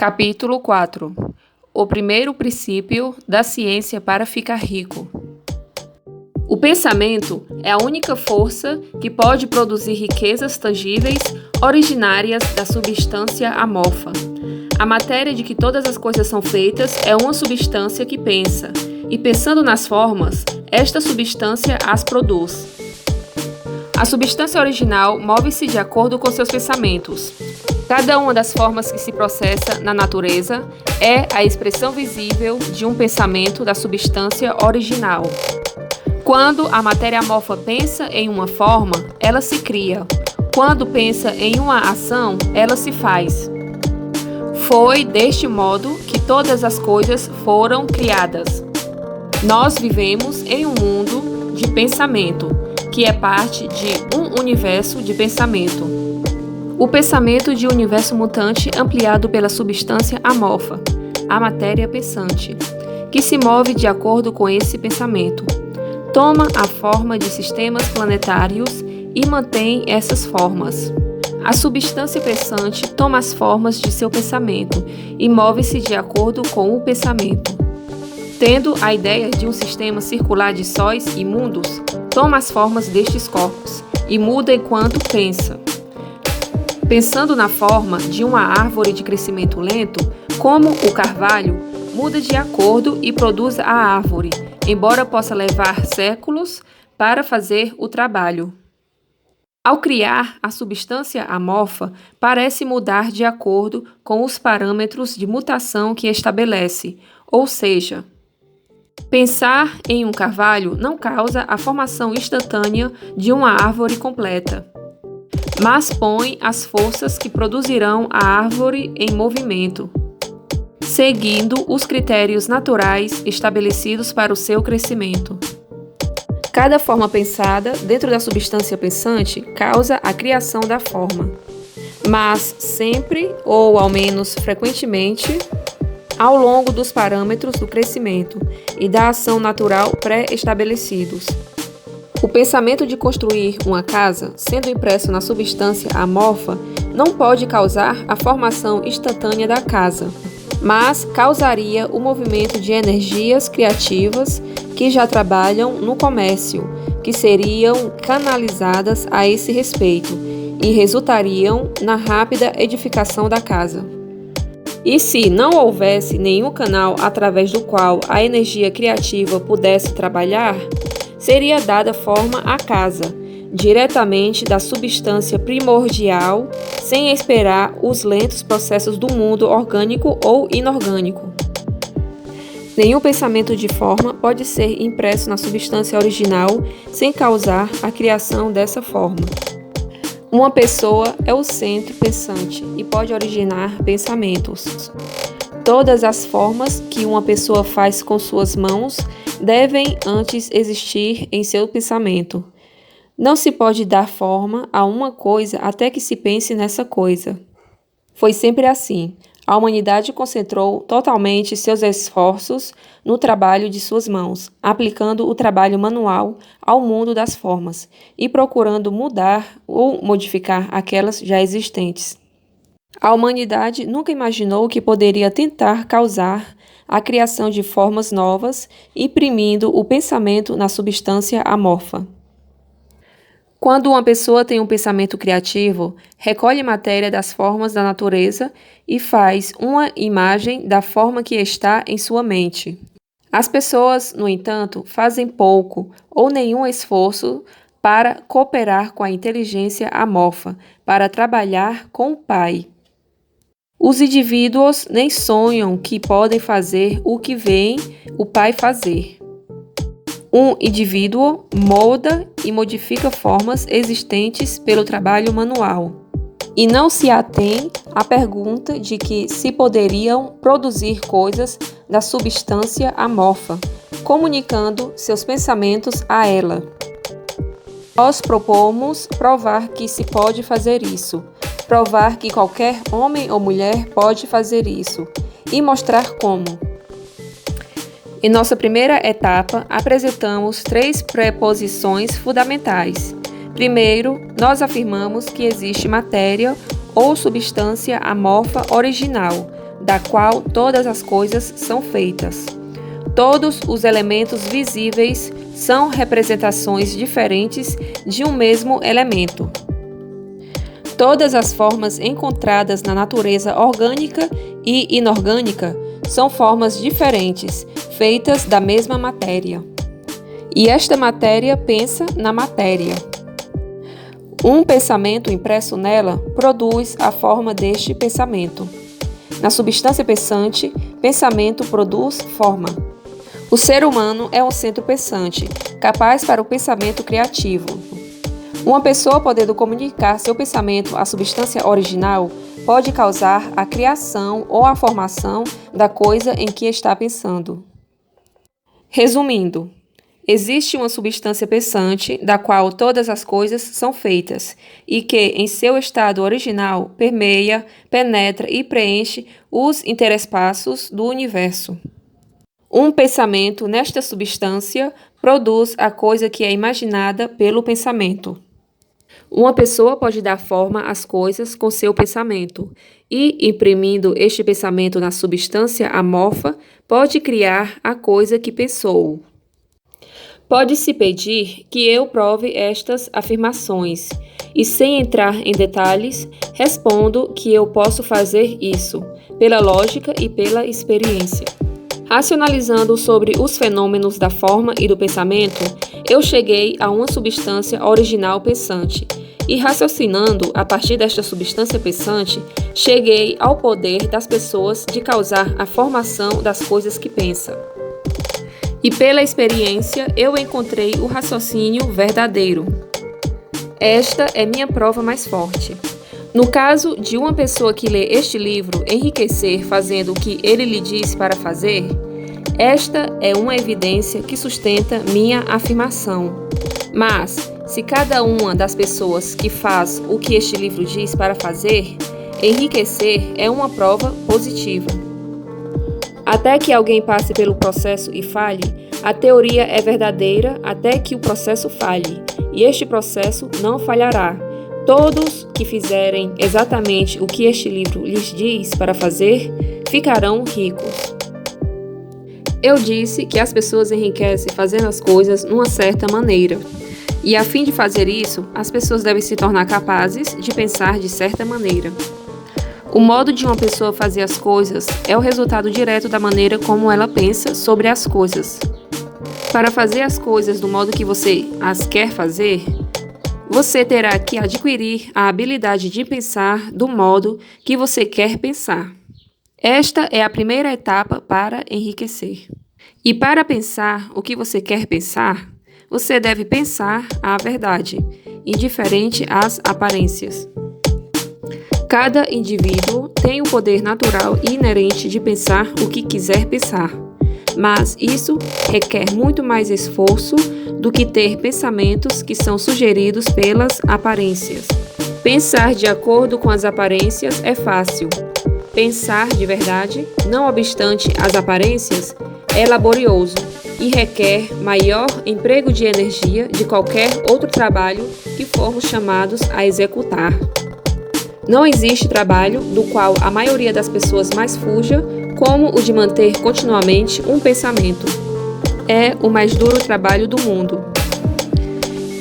Capítulo 4. O primeiro princípio da ciência para ficar rico. O pensamento é a única força que pode produzir riquezas tangíveis originárias da substância amorfa. A matéria de que todas as coisas são feitas é uma substância que pensa, e pensando nas formas, esta substância as produz. A substância original move-se de acordo com seus pensamentos. Cada uma das formas que se processa na natureza é a expressão visível de um pensamento da substância original. Quando a matéria amorfa pensa em uma forma, ela se cria. Quando pensa em uma ação, ela se faz. Foi deste modo que todas as coisas foram criadas. Nós vivemos em um mundo de pensamento, que é parte de um universo de pensamento. O pensamento de um universo mutante ampliado pela substância amorfa, a matéria pensante, que se move de acordo com esse pensamento. Toma a forma de sistemas planetários e mantém essas formas. A substância pensante toma as formas de seu pensamento e move-se de acordo com o pensamento. Tendo a ideia de um sistema circular de sóis e mundos, toma as formas destes corpos e muda enquanto pensa. Pensando na forma de uma árvore de crescimento lento, como o carvalho, muda de acordo e produz a árvore, embora possa levar séculos para fazer o trabalho. Ao criar, a substância amorfa parece mudar de acordo com os parâmetros de mutação que estabelece, ou seja, pensar em um carvalho não causa a formação instantânea de uma árvore completa, mas põe as forças que produzirão a árvore em movimento, seguindo os critérios naturais estabelecidos para o seu crescimento. Cada forma pensada dentro da substância pensante causa a criação da forma, mas sempre, ou ao menos frequentemente, ao longo dos parâmetros do crescimento e da ação natural pré-estabelecidos. O pensamento de construir uma casa, sendo impresso na substância amorfa, não pode causar a formação instantânea da casa, mas causaria o movimento de energias criativas que já trabalham no comércio, que seriam canalizadas a esse respeito e resultariam na rápida edificação da casa. E se não houvesse nenhum canal através do qual a energia criativa pudesse trabalhar, seria dada forma à casa, diretamente da substância primordial, sem esperar os lentos processos do mundo orgânico ou inorgânico. Nenhum pensamento de forma pode ser impresso na substância original sem causar a criação dessa forma. Uma pessoa é o centro pensante e pode originar pensamentos. Todas as formas que uma pessoa faz com suas mãos devem antes existir em seu pensamento. Não se pode dar forma a uma coisa até que se pense nessa coisa. Foi sempre assim. A humanidade concentrou totalmente seus esforços no trabalho de suas mãos, aplicando o trabalho manual ao mundo das formas e procurando mudar ou modificar aquelas já existentes. A humanidade nunca imaginou que poderia tentar causar a criação de formas novas, imprimindo o pensamento na substância amorfa. Quando uma pessoa tem um pensamento criativo, recolhe matéria das formas da natureza e faz uma imagem da forma que está em sua mente. As pessoas, no entanto, fazem pouco ou nenhum esforço para cooperar com a inteligência amorfa, para trabalhar com o Pai. Os indivíduos nem sonham que podem fazer o que veem o Pai fazer. Um indivíduo molda e modifica formas existentes pelo trabalho manual e não se atém à pergunta de que se poderiam produzir coisas da substância amorfa, comunicando seus pensamentos a ela. Nós propomos provar que se pode fazer isso, provar que qualquer homem ou mulher pode fazer isso e mostrar como. Em nossa primeira etapa, apresentamos 3 preposições fundamentais. Primeiro, nós afirmamos que existe matéria ou substância amorfa original, da qual todas as coisas são feitas. Todos os elementos visíveis são representações diferentes de um mesmo elemento. Todas as formas encontradas na natureza orgânica e inorgânica são formas diferentes, feitas da mesma matéria. E esta matéria pensa na matéria. Um pensamento impresso nela produz a forma deste pensamento. Na substância pensante, pensamento produz forma. O ser humano é um centro pensante, capaz para o pensamento criativo. Uma pessoa podendo comunicar seu pensamento à substância original pode causar a criação ou a formação da coisa em que está pensando. Resumindo, existe uma substância pensante da qual todas as coisas são feitas e que, em seu estado original, permeia, penetra e preenche os interespaços do universo. Um pensamento nesta substância produz a coisa que é imaginada pelo pensamento. Uma pessoa pode dar forma às coisas com seu pensamento e, imprimindo este pensamento na substância amorfa, pode criar a coisa que pensou. Pode-se pedir que eu prove estas afirmações, e sem entrar em detalhes, respondo que eu posso fazer isso, pela lógica e pela experiência. Racionalizando sobre os fenômenos da forma e do pensamento, eu cheguei a uma substância original pensante, e raciocinando a partir desta substância pensante, cheguei ao poder das pessoas de causar a formação das coisas que pensam. E pela experiência, eu encontrei o raciocínio verdadeiro. Esta é minha prova mais forte. No caso de uma pessoa que lê este livro enriquecer fazendo o que ele lhe disse para fazer, esta é uma evidência que sustenta minha afirmação. Mas, se cada uma das pessoas que faz o que este livro diz para fazer, enriquecer é uma prova positiva. Até que alguém passe pelo processo e falhe, a teoria é verdadeira até que o processo falhe, e este processo não falhará. Todos que fizerem exatamente o que este livro lhes diz para fazer, ficarão ricos. Eu disse que as pessoas enriquecem fazendo as coisas numa certa maneira. E a fim de fazer isso, as pessoas devem se tornar capazes de pensar de certa maneira. O modo de uma pessoa fazer as coisas é o resultado direto da maneira como ela pensa sobre as coisas. Para fazer as coisas do modo que você as quer fazer, você terá que adquirir a habilidade de pensar do modo que você quer pensar. Esta é a primeira etapa para enriquecer. E para pensar o que você quer pensar, você deve pensar a verdade, indiferente às aparências. Cada indivíduo tem o poder natural e inerente de pensar o que quiser pensar, mas isso requer muito mais esforço do que ter pensamentos que são sugeridos pelas aparências. Pensar de acordo com as aparências é fácil. Pensar de verdade, não obstante as aparências, é laborioso e requer maior emprego de energia de qualquer outro trabalho que formos chamados a executar. Não existe trabalho do qual a maioria das pessoas mais fuja como o de manter continuamente um pensamento. É o mais duro trabalho do mundo.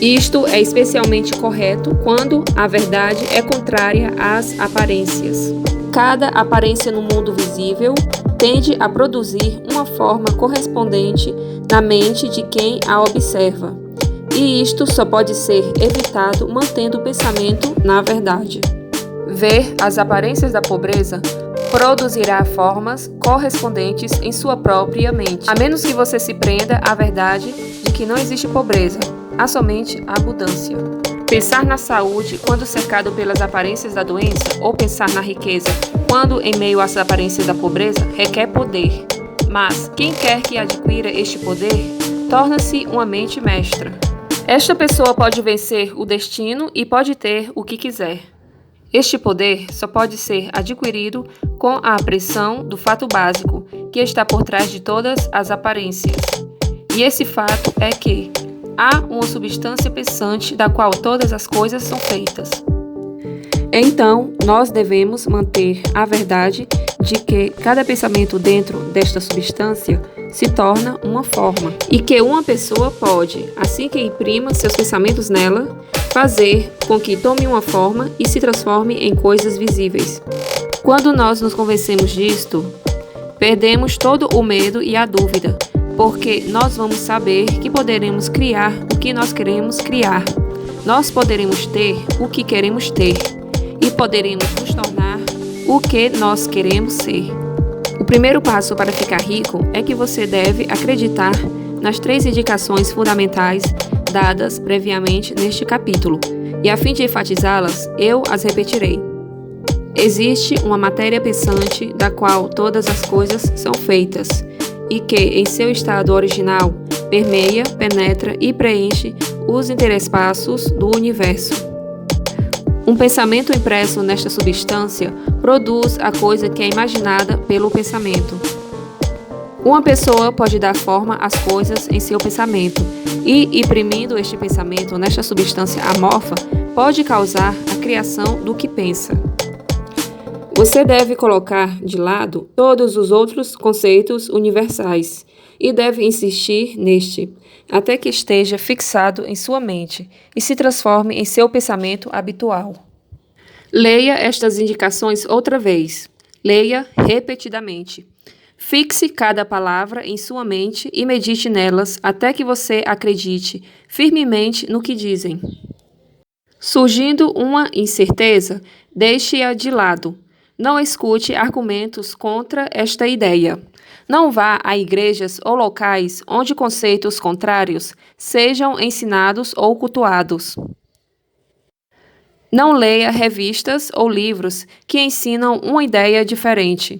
Isto é especialmente correto quando a verdade é contrária às aparências. Cada aparência no mundo visível tende a produzir uma forma correspondente na mente de quem a observa, e isto só pode ser evitado mantendo o pensamento na verdade. Ver as aparências da pobreza produzirá formas correspondentes em sua própria mente, a menos que você se prenda à verdade de que não existe pobreza, há somente abundância. Pensar na saúde quando cercado pelas aparências da doença ou pensar na riqueza quando em meio às aparências da pobreza requer poder. Mas quem quer que adquira este poder torna-se uma mente mestra. Esta pessoa pode vencer o destino e pode ter o que quiser. Este poder só pode ser adquirido com a apreensão do fato básico que está por trás de todas as aparências. E esse fato é que há uma substância pensante da qual todas as coisas são feitas. Então, nós devemos manter a verdade de que cada pensamento dentro desta substância se torna uma forma e que uma pessoa pode, assim que imprima seus pensamentos nela, fazer com que tome uma forma e se transforme em coisas visíveis. Quando nós nos convencemos disto, perdemos todo o medo e a dúvida, porque nós vamos saber que poderemos criar o que nós queremos criar. Nós poderemos ter o que queremos ter e poderemos nos tornar o que nós queremos ser. O primeiro passo para ficar rico é que você deve acreditar nas 3 indicações fundamentais dadas previamente neste capítulo, e a fim de enfatizá-las, eu as repetirei. Existe uma matéria pensante da qual todas as coisas são feitas e que, em seu estado original, permeia, penetra e preenche os interespaços do universo. Um pensamento impresso nesta substância produz a coisa que é imaginada pelo pensamento. Uma pessoa pode dar forma às coisas em seu pensamento e, imprimindo este pensamento nesta substância amorfa, pode causar a criação do que pensa. Você deve colocar de lado todos os outros conceitos universais e deve insistir neste, até que esteja fixado em sua mente e se transforme em seu pensamento habitual. Leia estas indicações outra vez. Leia repetidamente. Fixe cada palavra em sua mente e medite nelas até que você acredite firmemente no que dizem. Surgindo uma incerteza, deixe-a de lado. Não escute argumentos contra esta ideia. Não vá a igrejas ou locais onde conceitos contrários sejam ensinados ou cultuados. Não leia revistas ou livros que ensinam uma ideia diferente.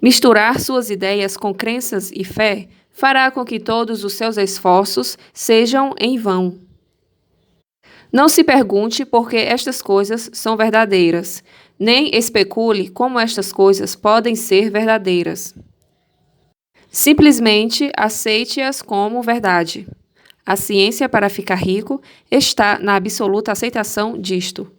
Misturar suas ideias com crenças e fé fará com que todos os seus esforços sejam em vão. Não se pergunte por que estas coisas são verdadeiras, nem especule como estas coisas podem ser verdadeiras. Simplesmente aceite-as como verdade. A ciência para ficar rico está na absoluta aceitação disto.